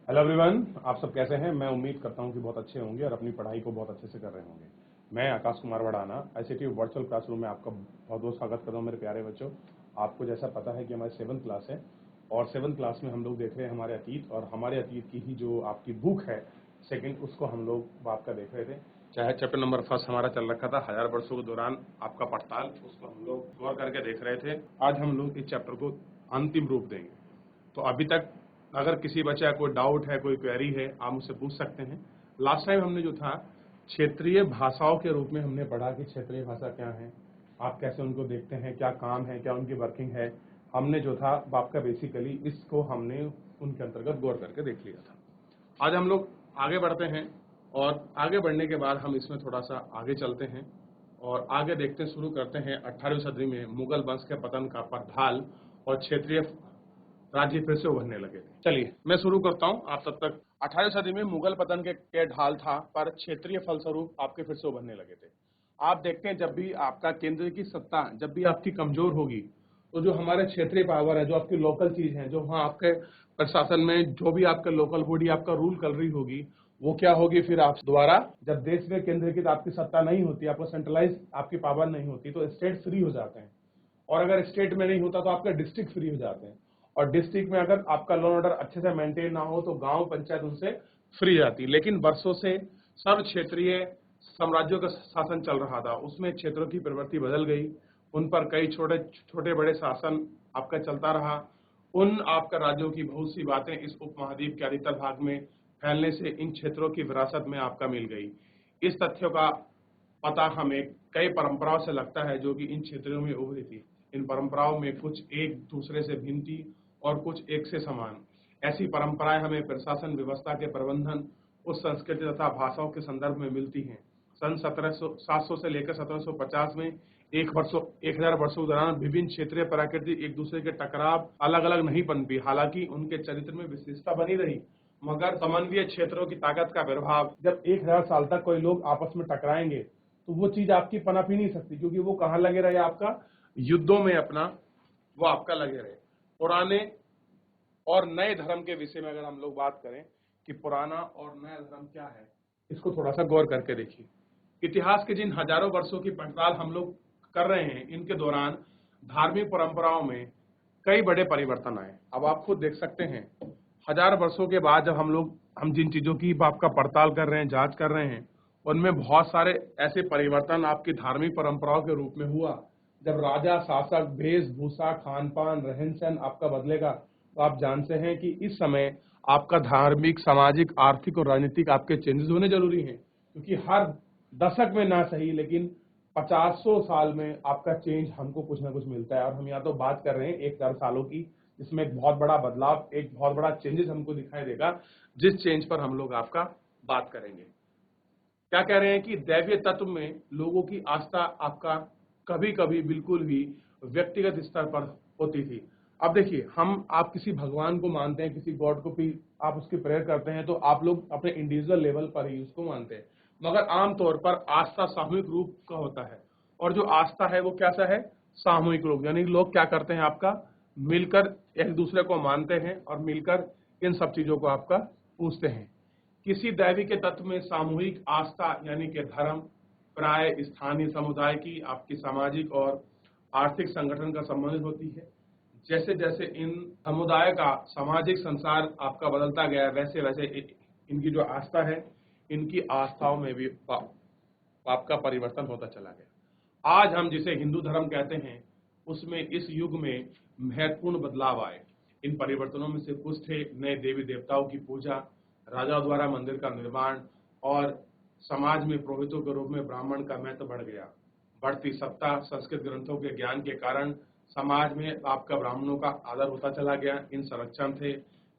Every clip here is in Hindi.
हेलो एवरीवन, आप सब कैसे हैं। मैं उम्मीद करता हूं कि बहुत अच्छे होंगे और अपनी पढ़ाई को बहुत अच्छे से कर रहे होंगे। मैं Akash Kumar वड़ाना ICT virtual classroom में आपका बहुत बहुत स्वागत करता हूं। मेरे प्यारे बच्चों, आपको जैसा पता है कि हमारी 7th क्लास है और 7th क्लास में हम लोग देख रहे हैं हमारे अतीत, और हमारे अतीत की ही जो आपकी बुक है सेकेंड, उसको हम लोग आपका देख रहे थे। चाहे चैप्टर नंबर 1 हमारा चल रखा था 1000 वर्षों के दौरान आपका पड़ताल, उसको हम लोग गौर करके देख रहे थे। आज हम लोग इस चैप्टर को अंतिम रूप देंगे। तो अभी तक अगर किसी बच्चे का कोई डाउट है, कोई क्वेरी है, आप मुझसे पूछ सकते हैं। लास्ट टाइम हमने जो था क्षेत्रीय भाषाओं के रूप में हमने पढ़ा कि क्षेत्रीय भाषा क्या है, आप कैसे उनको देखते हैं, क्या काम है, क्या उनकी वर्किंग है। हमने जो था आपका बेसिकली इसको हमने उनके अंतर्गत गौर करके देख लिया था। आज हम लोग आगे बढ़ते हैं और आगे बढ़ने के बाद हम इसमें थोड़ा सा आगे चलते हैं और आगे देखते शुरू करते हैं 18वीं सदी में मुगल वंश के पतन का पड़ताल और क्षेत्रीय राज्य फिर से उभरने लगे थे। चलिए मैं शुरू करता हूं, आप तब तक। 18वीं सदी में मुगल पतन के ढाल था, पर क्षेत्रीय फलस्वरूप आपके फिर से उभरने लगे थे। आप देखते हैं जब भी आपका केंद्र की सत्ता जब भी आपकी कमजोर होगी, तो जो हमारे क्षेत्रीय पावर है, जो आपकी लोकल चीज है, जो वहाँ आपके प्रशासन में जो भी आपका लोकल बॉडी आपका रूल कर रही होगी, वो क्या होगी फिर आप द्वारा। जब देश में केंद्र की आपकी सत्ता नहीं होती, आपको सेंट्रलाइज आपकी पावर नहीं होती, तो स्टेट फ्री हो जाते हैं। और अगर स्टेट में नहीं होता तो आपके डिस्ट्रिक्ट फ्री हो जाते हैं, और डिस्ट्रिक्ट में अगर आपका लॉ ऑर्डर अच्छे से मेंटेन ना हो तो गांव पंचायत उनसे फ्री जाती। लेकिन वर्षों से सर्व क्षेत्रीय साम्राज्यों का शासन चल रहा था, उसमें क्षेत्रों की प्रवृत्ति बदल गई, उन पर कई छोटे छोटे बड़े शासन आपका चलता रहा। उन आपका राज्यों की बहुत सी बातें इस उपमहाद्वीप के अधिकतर भाग में फैलने से इन क्षेत्रों की विरासत में आपका मिल गई। इस तथ्यों का पता हमें कई परंपराओं से लगता है जो कि इन क्षेत्रों में उभरी थी। इन परंपराओं में कुछ एक दूसरे से भिन्न थी और कुछ एक से समान। ऐसी परंपराएं हमें प्रशासन व्यवस्था के प्रबंधन, उस संस्कृति तथा भाषाओं के संदर्भ में मिलती हैं। सन 700 से लेकर 1750 में 1000 वर्षों के दौरान विभिन्न क्षेत्रीय प्रकृति एक दूसरे के टकराव अलग अलग नहीं पनपी। हालांकि उनके चरित्र में विशेषता बनी रही, मगर समन्वय क्षेत्रों की ताकत का प्रभाव, जब 1000 साल तक कोई लोग आपस में टकराएंगे तो वो चीज आपकी पनप ही नहीं सकती, क्योंकि वो कहाँ लगे रहे, आपका युद्धों में अपना वो आपका लगे रहे। पुराने और नए धर्म के विषय में अगर हम लोग बात करें कि पुराना और नया धर्म क्या है, इसको थोड़ा सा गौर करके देखिए। इतिहास के जिन हजारों वर्षों की पड़ताल हम लोग कर रहे हैं, इनके दौरान धार्मिक परंपराओं में कई बड़े परिवर्तन आए। अब आप खुद देख सकते हैं, 1000 वर्षों के बाद जब हम जिन चीजों की आपका पड़ताल कर रहे हैं, जांच कर रहे हैं, उनमें बहुत सारे ऐसे परिवर्तन आपकी धार्मिक परंपराओं के रूप में हुआ। जब राजा शासक वेशभूषा खान पान रहन सहन आपका बदलेगा, तो आप जानते हैं कि इस समय आपका धार्मिक सामाजिक आर्थिक और राजनीतिक आपके चेंजेस होने जरूरी हैं, क्योंकि हर दशक में ना सही लेकिन 50 साल में आपका चेंज हमको कुछ ना कुछ मिलता है। और हम यहाँ तो बात कर रहे हैं 1000 सालों की, जिसमें एक बहुत बड़ा बदलाव, एक बहुत बड़ा चेंजेस हमको दिखाई देगा, जिस चेंज पर हम लोग आपका बात करेंगे। क्या कह रहे हैं कि दैवीय तत्व में लोगों की आस्था आपका कभी कभी बिल्कुल भी व्यक्तिगत स्तर पर होती थी। अब देखिए, आप किसी भगवान को मानते हैं, किसी गॉड को भी आप उसकी प्रेयर करते हैं, तो आप लोग अपने इंडिविजुअल लेवल पर ही उसको मानते हैं, मगर आमतौर पर आस्था सामूहिक रूप का होता है। और जो आस्था है वो कैसा है, सामूहिक रूप, यानी लोग क्या करते हैं, आपका मिलकर एक दूसरे को मानते हैं और मिलकर इन सब चीजों को आपका पूछते हैं। किसी दैवी के तत्व में सामूहिक आस्था यानी कि धर्म प्राय स्थानीय समुदाय की आपकी सामाजिक और आर्थिक संगठन का संबंधित होती है। जैसे जैसे इन समुदाय का सामाजिक संसार आपका बदलता गया, वैसे वैसे इनकी जो आस्था है, इनकी आस्थाओं में भी आपका परिवर्तन होता चला गया। आज हम जिसे हिंदू धर्म कहते हैं, उसमें इस युग में महत्वपूर्ण बदलाव आए। इन परिवर्तनों में से कुछ थे नए देवी देवताओं की पूजा, राजाओं द्वारा मंदिर का निर्माण, और समाज में पुरोहितों के रूप में ब्राह्मण का महत्व बढ़ गया। बढ़ती सत्ता, संस्कृत ग्रंथों के ज्ञान के कारण समाज में आपका ब्राह्मणों का आदर होता चला गया, इन संरक्षण थे।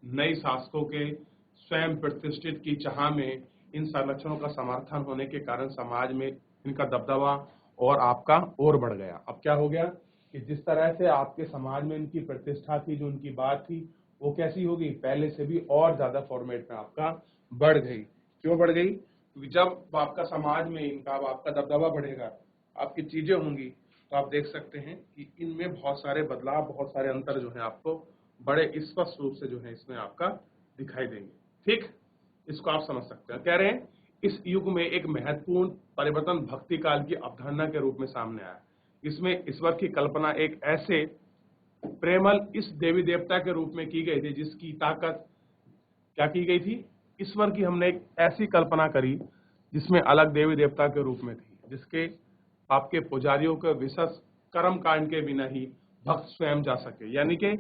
नई शासकों के स्वयं प्रतिष्ठित की चाह में इन संरक्षणों का समर्थन होने के कारण समाज में इनका दबदबा और आपका और बढ़ गया। अब क्या हो गया कि जिस तरह से आपके समाज में इनकी प्रतिष्ठा थी, जो उनकी बात थी, वो कैसी होगी, पहले से भी और ज्यादा फॉर्मेट में आपका बढ़ गई। क्यों बढ़ गई, क्योंकि जब आपका समाज में इनका आपका दबदबा बढ़ेगा, आपकी चीजें होंगी, तो आप देख सकते हैं कि इनमें बहुत सारे बदलाव, बहुत सारे अंतर जो है आपको बड़े स्पष्ट रूप से जो है इसमें आपका दिखाई देंगे। ठीक, इसको आप समझ सकते हैं। कह रहे हैं इस युग में एक महत्वपूर्ण परिवर्तन भक्ति काल की अवधारणा के रूप में सामने आया। इसमें ईश्वर की कल्पना एक ऐसे प्रेमल इस देवी देवता के रूप में की गई थी जिसकी ताकत क्या की गई थी, ईश्वर की हमने एक ऐसी कल्पना करी जिसमें अलग देवी देवता के रूप में थी, जिसके आपके पुजारियों के विशेष कर्म कांड के बिना ही भक्त स्वयं जा सके। यानी कि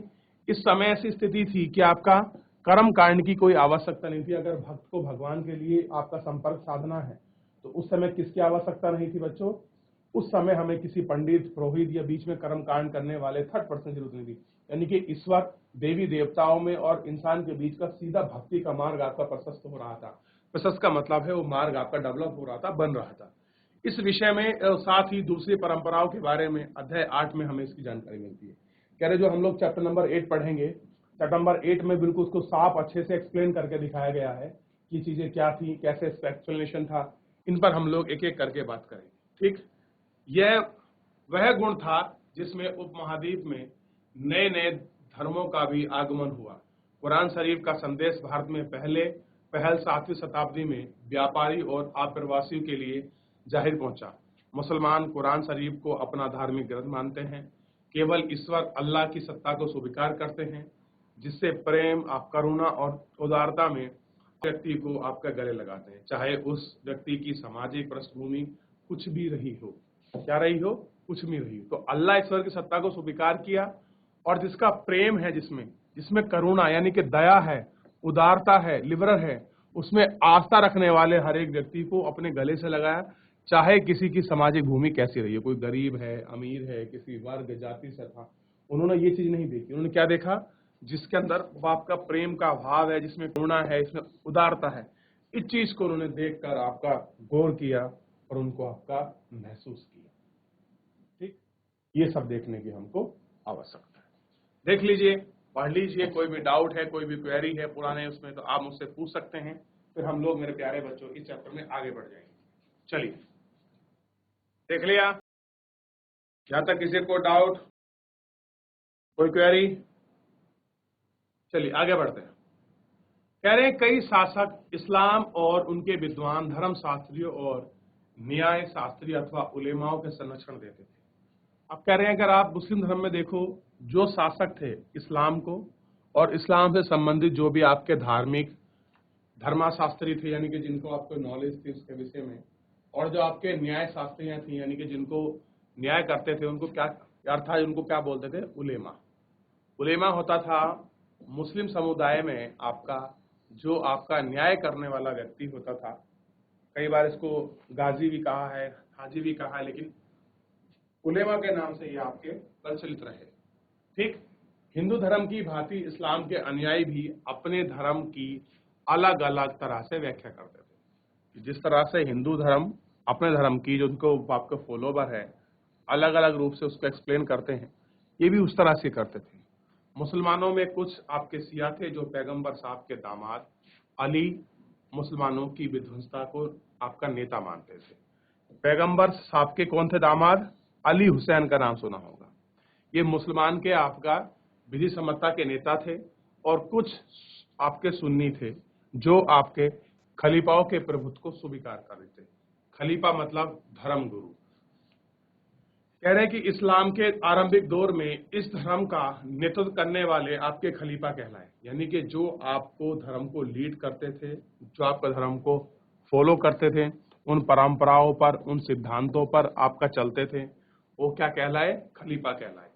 इस समय ऐसी स्थिति थी कि आपका कर्म कांड की कोई आवश्यकता नहीं थी। अगर भक्त को भगवान के लिए आपका संपर्क साधना है तो उस समय किसकी आवश्यकता नहीं थी बच्चों, उस समय हमें किसी पंडित, पुरोहित या बीच में कर्म कांड करने वाले थर्ड पर्सन की जरूरत नहीं थी। यानी कि ईश्वर, देवी देवताओं में और इंसान के बीच का सीधा भक्ति का मार्ग आपका प्रशस्त हो रहा था। प्रशस्त का मतलब है वो मार्ग आपका डेवलप हो रहा था, बन रहा था। इस विषय में साथ ही दूसरी परंपराओं के बारे में अध्याय 8 में हमें इसकी जानकारी मिलती है। कह रहे जो हम लोग चैप्टर नंबर 8 पढ़ेंगे, चैप्टर नंबर 8 में बिल्कुल उसको साफ अच्छे से एक्सप्लेन करके दिखाया गया है कि चीजें क्या थी, कैसे एक्सप्लेनेशन था। इन पर हम लोग एक एक करके बात करेंगे। ठीक, यह वह गुण था जिसमें उपमहाद्वीप में नए नए धर्मों का भी आगमन हुआ। कुरान शरीफ का संदेश भारत में पहल 7वीं शताब्दी में व्यापारी और आप्रवासियों के लिए जाहिर पहुंचा। मुसलमान कुरान शरीफ को अपना धार्मिक ग्रंथ मानते हैं, केवल ईश्वर अल्लाह की सत्ता को स्वीकार करते हैं, जिससे प्रेम, आप करुणा और उदारता में व्यक्ति को आपका गले लगाते हैं, चाहे उस व्यक्ति की सामाजिक पृष्ठभूमि कुछ भी रही हो। क्या रही हो, कुछ भी रही हो। तो अल्लाह ईश्वर की सत्ता को स्वीकार किया और जिसका प्रेम है, जिसमें करुणा यानी कि दया है, उदारता है, लिबरल है, उसमें आस्था रखने वाले हर एक व्यक्ति को अपने गले से लगाया, चाहे किसी की सामाजिक भूमि कैसी रही है, कोई गरीब है, अमीर है, किसी वर्ग जाति से था। उन्होंने ये चीज नहीं देखी। उन्होंने क्या देखा, जिसके अंदर बाप का प्रेम का भाव है, जिसमें करुणा है, इसमें उदारता है, इस चीज को उन्होंने देखकर आपका गौर किया और उनको आपका महसूस किया। ठीक, ये सब देखने की हमको आवश्यकता है। देख लीजिए, पढ़ लीजिए, कोई भी डाउट है, कोई भी क्वेरी है पुराने उसमें तो आप मुझसे पूछ सकते हैं। फिर हम लोग मेरे प्यारे बच्चों इस चैप्टर में आगे बढ़ जाएंगे। चलिए, देख लिया, यहां तक किसी को डाउट, कोई क्वेरी? चलिए आगे बढ़ते हैं। कह रहे हैं कई शासक इस्लाम और उनके विद्वान धर्मशास्त्रियों और न्याय शास्त्री अथवा उलेमाओं के संरक्षण देते थे। अब कह रहे हैं अगर आप मुस्लिम धर्म में देखो, जो शासक थे इस्लाम को और इस्लाम से संबंधित जो भी आपके धार्मिक धर्मशास्त्री थे, यानी कि जिनको आपको नॉलेज थी उसके विषय में, और जो आपके न्याय शास्त्रियां थी यानी कि जिनको न्याय करते थे, उनको क्या अर्थात उनको क्या बोलते थे, उलेमा। उलेमा होता था मुस्लिम समुदाय में आपका जो आपका न्याय करने वाला व्यक्ति होता था। कई बार इसको गाजी भी कहा है, हाजी भी कहा है, लेकिन उलेमा के नाम से ये आपके प्रचलित रहे। ठीक, हिंदू धर्म की भांति इस्लाम के अनुयायी भी अपने धर्म की अलग अलग तरह से व्याख्या करते थे। जिस तरह से हिंदू धर्म अपने धर्म की जो उनको आपके फॉलोवर है अलग अलग रूप से उसको एक्सप्लेन करते हैं, ये भी उस तरह से करते थे। मुसलमानों में कुछ आपके सिया थे जो पैगंबर साहब के दामाद अली मुसलमानों की विध्वंसता को आपका नेता मानते थे। पैगंबर साहब के कौन थे दामाद? अली हुसैन का नाम सुना होगा। ये मुसलमान के आपका विधि सम्मतता के नेता थे। और कुछ आपके सुन्नी थे जो आपके खलीफाओं के प्रभुत्व को स्वीकार कर रहे थे। खलीफा मतलब धर्म गुरु। कह रहे हैं कि इस्लाम के आरंभिक दौर में इस धर्म का नेतृत्व करने वाले आपके खलीफा कहलाए, यानी कि जो आपको धर्म को लीड करते थे, जो आपका धर्म को फॉलो करते थे, उन परंपराओं पर, उन सिद्धांतों पर आपका चलते थे, वो क्या कहलाए? खलीफा कहलाए।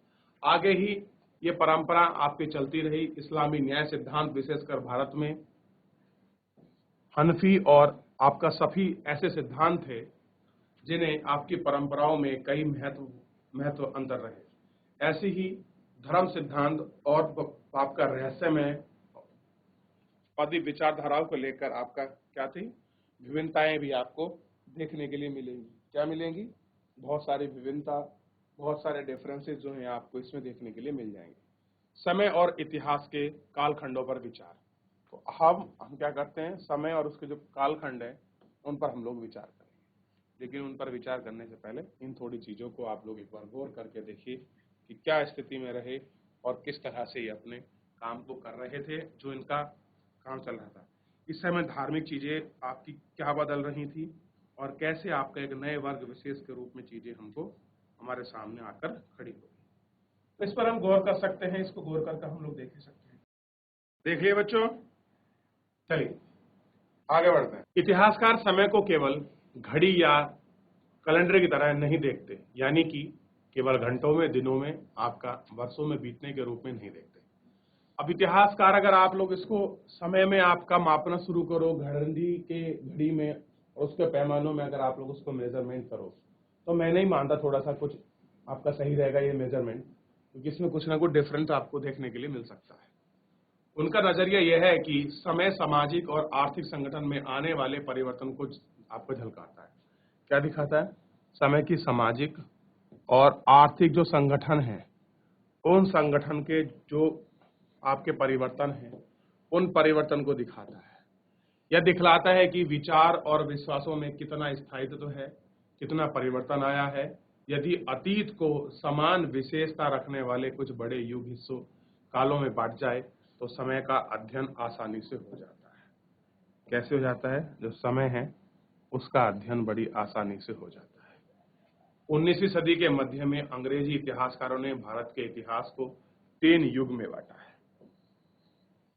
आगे ही ये परंपरा आपकी चलती रही। इस्लामी न्याय सिद्धांत विशेषकर भारत में हनफी और आपका सफी ऐसे सिद्धांत थे जिन्हें आपकी परंपराओं में कई महत्व अंतर रहे। ऐसी ही धर्म सिद्धांत और आपका रहस्यमय पदी विचारधाराओं को लेकर आपका क्या थी, विभिन्नताएं भी आपको देखने के लिए मिलेंगी। क्या मिलेंगी? बहुत सारी विभिन्नता, बहुत सारे डिफरेंसेस जो हैं आपको इसमें देखने के लिए मिल जाएंगे। समय और इतिहास के कालखंडों पर विचार। तो हम क्या करते हैं, समय और उसके जो कालखंड है उन पर हम लोग विचार करें। लेकिन उन पर विचार करने से पहले इन थोड़ी चीजों को आप लोग एक बार गौर करके देखिए कि क्या स्थिति में रहे और किस तरह से ये अपने काम को कर रहे थे, जो इनका काम चल रहा था। इस समय धार्मिक चीजें आपकी क्या बदल रही थी और कैसे आपका एक नए वर्ग विशेष के रूप में चीजें हमको हमारे सामने आकर खड़ी हो गई। तो इस पर हम गौर कर सकते हैं, इसको गौर करके हम लोग देख ही सकते हैं। देख लिए बच्चों, चलिए आगे बढ़ते हैं। इतिहासकार समय को केवल घड़ी या कैलेंडर की तरह नहीं देखते, यानी कि केवल घंटों में, दिनों में, आपका वर्षों में बीतने के रूप में नहीं देखते। अब इतिहासकार अगर आप लोग इसको समय में आपका मापना शुरू करो, घड़ी में और उसके पैमानों में अगर आप लोग उसको मेजरमेंट करो, तो मैं नहीं मानता थोड़ा सा कुछ आपका सही रहेगा ये मेजरमेंट, क्योंकि इसमें कुछ ना कुछ डिफरेंस आपको देखने के लिए मिल सकता है। उनका नजरिया यह है कि समय सामाजिक और आर्थिक संगठन में आने वाले परिवर्तन को आपको झलकाता है। क्या दिखाता है? समय की सामाजिक और आर्थिक जो संगठन है, उन संगठन के जो आपके परिवर्तन हैं, उन परिवर्तन को दिखाता है। यह दिखलाता है कि विचार और विश्वासों में कितना स्थायित्व है, कितना परिवर्तन आया है। यदि अतीत को समान विशेषता रखने वाले कुछ बड़े युग हिस्सों कालों में बांट जाए तो समय का अध्ययन आसानी से हो जाता है। कैसे हो जाता है? जो समय है उसका अध्ययन बड़ी आसानी से हो जाता है। 19वीं सदी के मध्य में अंग्रेजी इतिहासकारों ने भारत के इतिहास को 3 युग में बांटा है।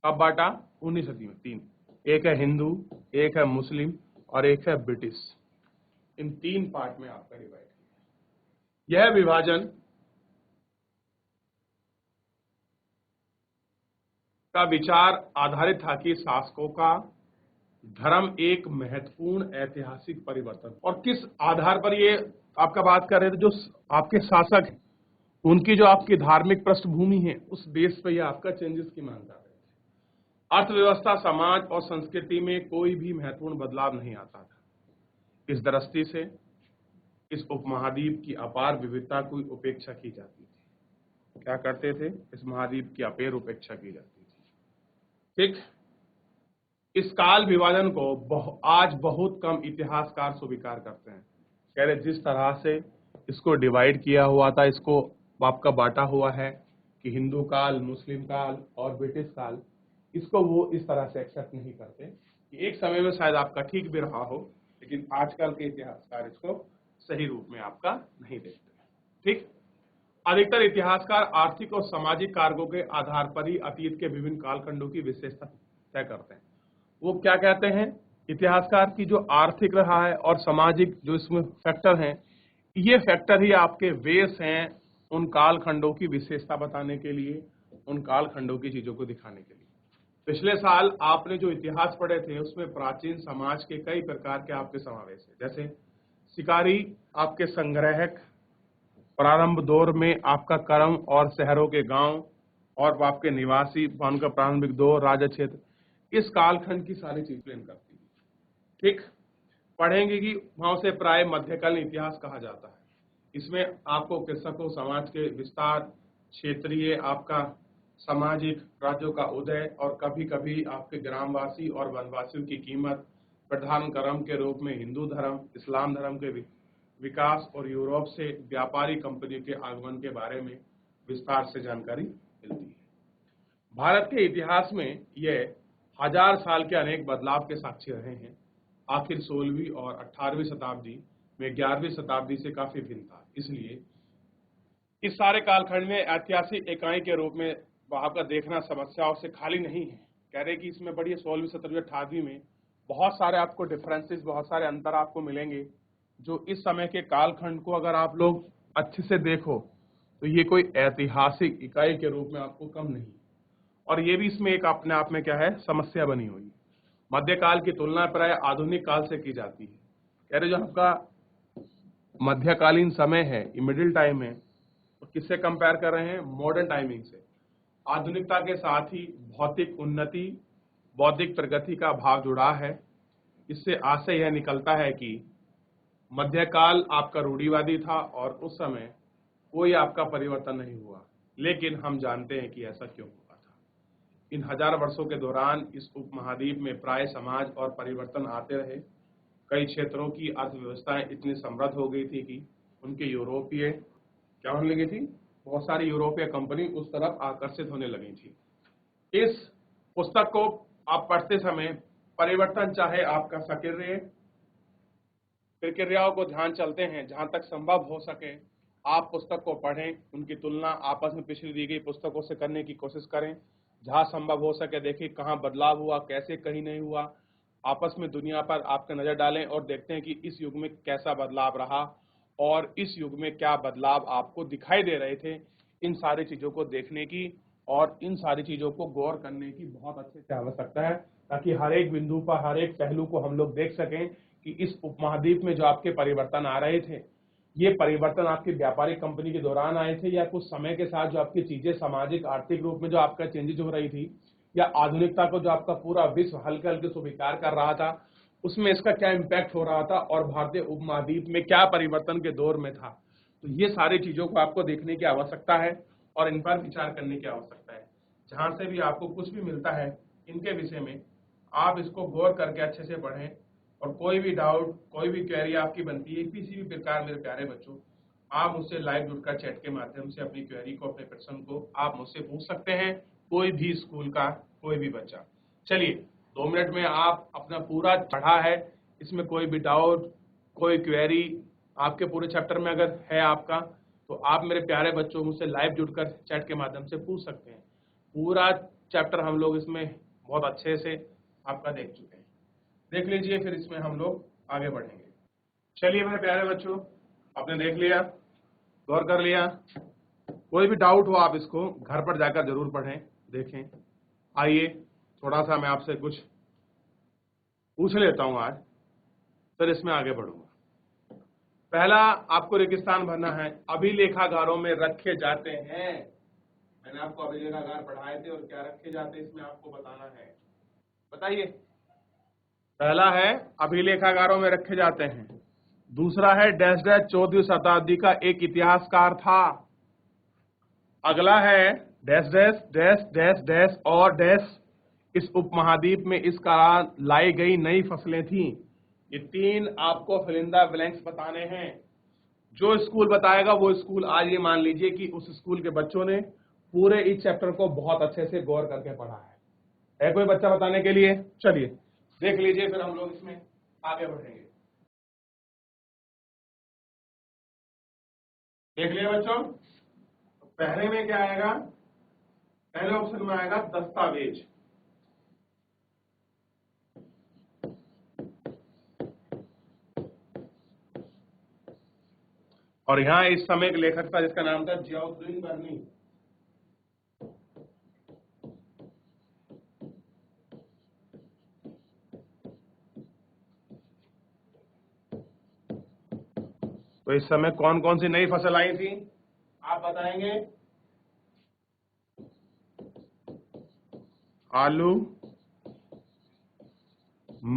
अब बांटा 19वीं सदी में 3, एक है हिंदू, एक है मुस्लिम और एक है ब्रिटिश। इन 3 पार्ट में आपका डिवाइड किया। यह विभाजन का विचार आधारित था कि शासकों का धर्म एक महत्वपूर्ण ऐतिहासिक परिवर्तन, और किस आधार पर ये आपका बात कर रहे थे, जो आपके शासक हैं उनकी जो आपकी धार्मिक पृष्ठभूमि है उस बेस पे ये आपका चेंजेस की मांग कर रहे थे। अर्थव्यवस्था, समाज और संस्कृति में कोई भी महत्वपूर्ण बदलाव नहीं आता था। इस दृष्टि से इस उपमहाद्वीप की अपार विविधता की उपेक्षा की जाती थी। क्या करते थे? इस महाद्वीप की अपार उपेक्षा की जाती थी। ठीक, इस काल विभाजन को आज बहुत कम इतिहासकार स्वीकार करते हैं। कह रहे जिस तरह से इसको डिवाइड किया हुआ था, इसको आपका बांटा हुआ है कि हिंदू काल, मुस्लिम काल और ब्रिटिश काल, इसको वो इस तरह से एक्सेप्ट नहीं करते कि एक समय में शायद आपका ठीक भी रहा हो, लेकिन आजकल के इतिहासकार इसको सही रूप में आपका नहीं देखते। ठीक, अधिकतर इतिहासकार आर्थिक और सामाजिक कारकों के आधार पर ही अतीत के विभिन्न कालखंडों की विशेषता तय करते हैं। वो क्या कहते हैं? इतिहासकार की जो आर्थिक रहा है और सामाजिक जो इसमें फैक्टर हैं, ये फैक्टर ही आपके बेस हैं उन कालखंडों की विशेषता बताने के लिए, उन कालखंडों की चीजों को दिखाने के लिए। पिछले साल आपने जो इतिहास पढ़े थे उसमें प्राचीन समाज के कई प्रकार के आपके समावेश है, जैसे शिकारी, आपके संग्राहक, प्रारंभ दौर में आपका कर्म और शहरों के गांव और आपके निवासी, उनका प्रारंभिक दौर, राजा क्षेत्र, इस कालखंड की सारी चीज प्लेन करती है। ठीक, पढ़ेंगे कि वहां से प्राय मध्यकालीन इतिहास कहा जाता है। इसमें आपको कृषकों समाज के विस्तार, क्षेत्रीय आपका सामाजिक राज्यों का उदय और कभी कभी आपके ग्रामवासी और वनवासियों की कीमत, प्रधान कर्म के रूप में हिंदू धर्म, इस्लाम धर्म के विकास और यूरोप से व्यापारी कंपनियों के आगमन के बारे में विस्तार से जानकारी मिलती है। भारत के इतिहास में यह 1000 साल के अनेक बदलाव के साक्षी रहे हैं। आखिर 16वीं और 18वीं शताब्दी में 11वीं शताब्दी से काफी भिन्न था। इसलिए इस सारे कालखंड में ऐतिहासिक इकाई के रूप में वहां का देखना समस्याओं से खाली नहीं है। कह रहे कि इसमें बढ़िया 16वीं, 17वीं, 18वीं में बहुत सारे आपको डिफरेंसेस, बहुत सारे अंतर आपको मिलेंगे, जो इस समय के कालखंड को अगर आप लोग अच्छे से देखो तो ये कोई ऐतिहासिक इकाई के रूप में आपको कम नहीं, और ये भी इसमें एक अपने आप में क्या है, समस्या बनी हुई है। मध्यकाल की तुलना प्राय आधुनिक काल से की जाती है। कह रहे जो आपका मध्यकालीन समय है, ये मिडिल टाइम है, तो किससे कंपेयर कर रहे हैं? मॉडर्न टाइमिंग से। आधुनिकता के साथ ही भौतिक उन्नति, बौद्धिक प्रगति का भाव जुड़ा है। इससे आशय यह निकलता है कि मध्यकाल आपका रूढ़िवादी था और उस समय कोई आपका परिवर्तन नहीं हुआ, लेकिन हम जानते हैं कि ऐसा क्यों हुआ था। इन 1000 वर्षों के दौरान इस उपमहाद्वीप में प्राय समाज और परिवर्तन आते रहे। कई क्षेत्रों की अर्थव्यवस्थाएं इतनी समृद्ध हो गई थी कि उनके यूरोपीय क्या होने लगी थी, बहुत सारी यूरोपीय कंपनी उस तरफ आकर्षित होने लगी थी। इस पुस्तक को आप पढ़ते समय परिवर्तन चाहे आपका सक्रिय प्रक्रियाओं को ध्यान चलते हैं, जहां तक संभव हो सके आप पुस्तक को पढ़ें, उनकी तुलना आपस में पिछली दी गई पुस्तकों से करने की कोशिश करें। जहां संभव हो सके देखिए कहां बदलाव हुआ, कैसे कहीं नहीं हुआ। आपस में दुनिया पर आपका नजर डालें और देखते हैं कि इस युग में कैसा बदलाव रहा और इस युग में क्या बदलाव आपको दिखाई दे रहे थे। इन सारी चीजों को देखने की और इन सारी चीजों को गौर करने की बहुत अच्छे से आवश्यकता है, ताकि हर एक बिंदु पर हर एक पहलू को हम लोग देख सकें कि इस उपमहाद्वीप में जो आपके परिवर्तन आ रहे थे, ये परिवर्तन आपकी व्यापारिक कंपनी के दौरान आए थे या कुछ समय के साथ जो आपकी चीजें सामाजिक आर्थिक रूप में जो आपका चेंजेज हो रही थी, या आधुनिकता को जो आपका पूरा विश्व हल्के हल्के स्वीकार कर रहा था, उसमें इसका क्या इम्पैक्ट हो रहा था और भारतीय उपमहाद्वीप में क्या परिवर्तन के दौर में था। तो ये सारी चीजों को आपको देखने की आवश्यकता है और इन पर विचार करने की आवश्यकता है। जहां से भी आपको कुछ भी मिलता है इनके विषय में, आप इसको गौर करके अच्छे से पढ़ें और कोई भी डाउट, कोई भी क्वेरी आपकी बनती है किसी भी प्रकार, मेरे प्यारे बच्चों, आप मुझसे लाइव जुड़कर चैट के माध्यम से अपनी क्वेरी को, अपने प्रश्न को आप मुझसे पूछ सकते हैं, कोई भी स्कूल का कोई भी बच्चा। चलिए 2 मिनट में आप अपना पूरा पढ़ा है, इसमें कोई भी डाउट, कोई क्वेरी आपके पूरे चैप्टर में अगर है आपका, तो आप मेरे प्यारे बच्चों मुझसे लाइव जुड़कर चैट के माध्यम से पूछ सकते हैं। पूरा चैप्टर हम लोग इसमें बहुत अच्छे से आपका देख चुके हैं, देख लीजिए, फिर इसमें हम लोग आगे बढ़ेंगे। चलिए मेरे प्यारे बच्चों, आपने देख लिया, गौर कर लिया, कोई भी डाउट हो आप इसको घर पर जाकर जरूर पढ़ें, देखें। आइए थोड़ा सा मैं आपसे कुछ पूछ लेता हूं आज, फिर इसमें आगे बढ़ूंगा। पहला आपको रेगिस्तान भरना है। अभिलेखागारों में रखे जाते हैं, मैंने आपको अभिलेखागार पढ़ाए थे और क्या रखे जाते हैं इसमें आपको बताना है, बताइए। पहला है अभिलेखागारों में रखे जाते हैं, दूसरा है डैश डैश 14वीं शताब्दी का एक इतिहासकार था, अगला है dash dash dash dash dash और डैश इस उपमहाद्वीप में इस कारण लाई गई नई फसलें थी। ये 3 आपको फिल इन द ब्लैंक्स बताने हैं। जो स्कूल बताएगा वो स्कूल, आज ये मान लीजिए कि उस स्कूल के बच्चों ने पूरे इस चैप्टर को बहुत अच्छे से गौर करके पढ़ा है कोई बच्चा बताने के लिए? चलिए देख लीजिए, फिर हम लोग इसमें आगे बढ़ेंगे। देख लिया बच्चों, पहले में क्या आएगा? पहले ऑप्शन में आएगा दस्तावेज। और यहां इस समय एक लेखक था जिसका नाम था जियाउद्दीन बर्नी। तो इस समय कौन कौन सी नई फसल आई थी आप बताएंगे? आलू,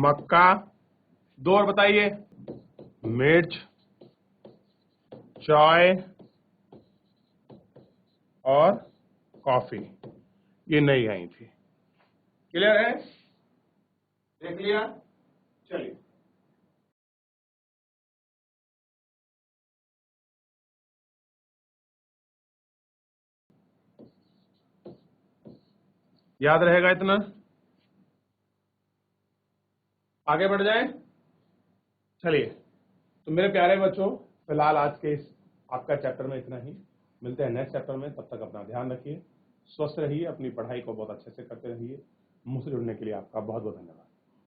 मक्का, 2 और बताइए, मिर्च, चाय और कॉफी, ये नई आई थी। क्लियर है? देख लिया। चलिए याद रहेगा इतना? आगे बढ़ जाए। चलिए, तो मेरे प्यारे बच्चों, फिलहाल आज के इस आपका चैप्टर में इतना ही। मिलते हैं नेक्स्ट चैप्टर में, तब तक अपना ध्यान रखिए, स्वस्थ रहिए, अपनी पढ़ाई को बहुत अच्छे से करते रहिए। मुझसे जुड़ने के लिए आपका बहुत बहुत धन्यवाद।